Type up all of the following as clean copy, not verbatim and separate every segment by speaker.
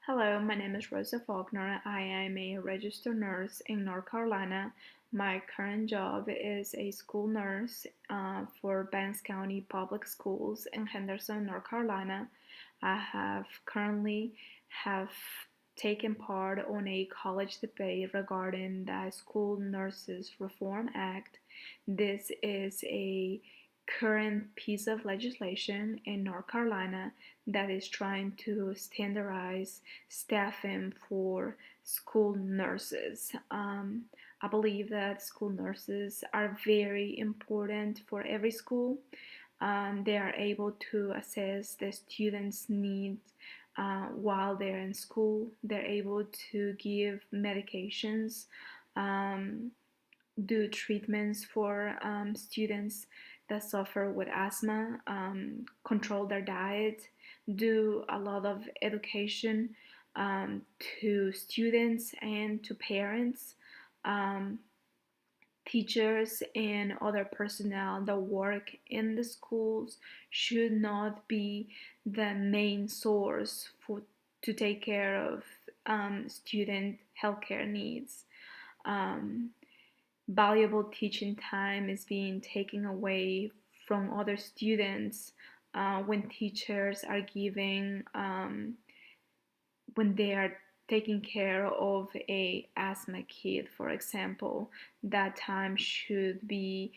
Speaker 1: Hello, my name is Rosa Faulkner. I am a registered nurse in North Carolina. My current job is a school nurse for Banks County Public Schools in Henderson, North Carolina. I have currently have taken part on a college debate regarding the School Nurses Reform Act. This is a current piece of legislation in North Carolina that is trying to standardize staffing for school nurses. I believe that school nurses are very important for every school. They are able to assess the students' needs while they're in school. They're able to give medications, um, do treatments for students that suffer with asthma, control their diet, do a lot of education um, to students and to parents. Um, Teachers and other personnel that work in the schools should not be the main source to take care of student healthcare needs. Um, Valuable teaching time is being taken away from other students when teachers are giving when they are taking care of a asthma kid, for example. That time should be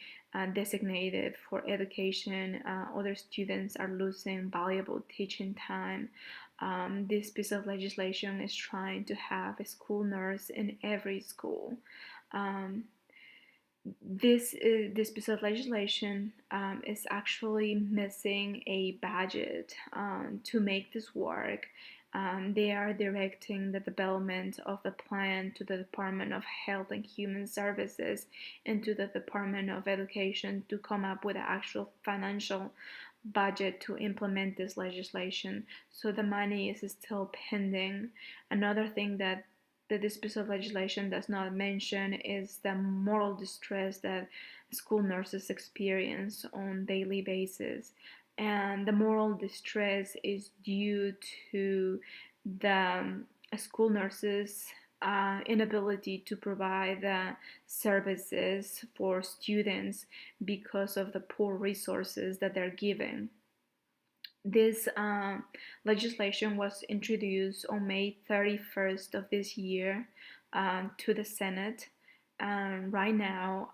Speaker 1: designated for education. Other students are losing valuable teaching time. This piece of legislation is trying to have a school nurse in every school. um, this piece of legislation is actually missing a budget to make this work. They are directing the development of the plan to the Department of Health and Human Services and to the Department of Education to come up with an actual financial budget to implement this legislation. So the money is still pending. Another thing that this piece of legislation does not mention is the moral distress that school nurses experience on daily basis. And the moral distress is due to the school nurses inability to provide services for students because of the poor resources that they're given. This legislation was introduced on May 31st of this year to the Senate. Right now,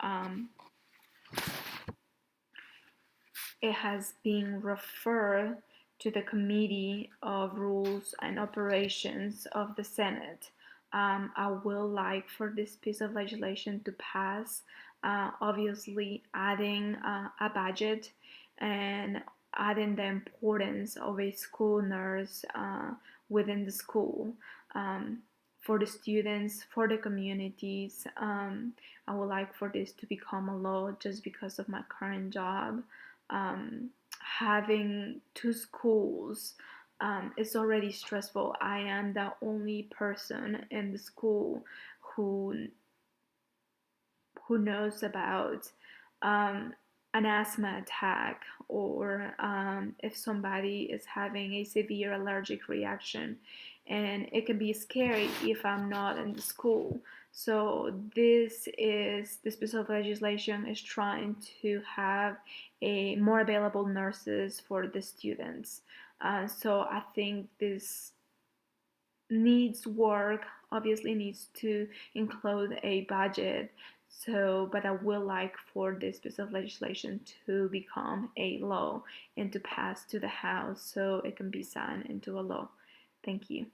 Speaker 1: it has been referred to the Committee of Rules and Operations of the Senate. I will like for this piece of legislation to pass, obviously adding a budget and adding the importance of a school nurse within the school. For the students, for the communities. I would like for this to become a law just because of my current job. Having two schools is already stressful. I am the only person in the school who knows about um, an asthma attack, or if somebody is having a severe allergic reaction, and it can be scary if I'm not in the school. So this piece of legislation is trying to have a more available nurses for the students. So I think this needs work, obviously needs to include a budget. So, but I would like for this piece of legislation to become a law and to pass to the House so it can be signed into a law. Thank you.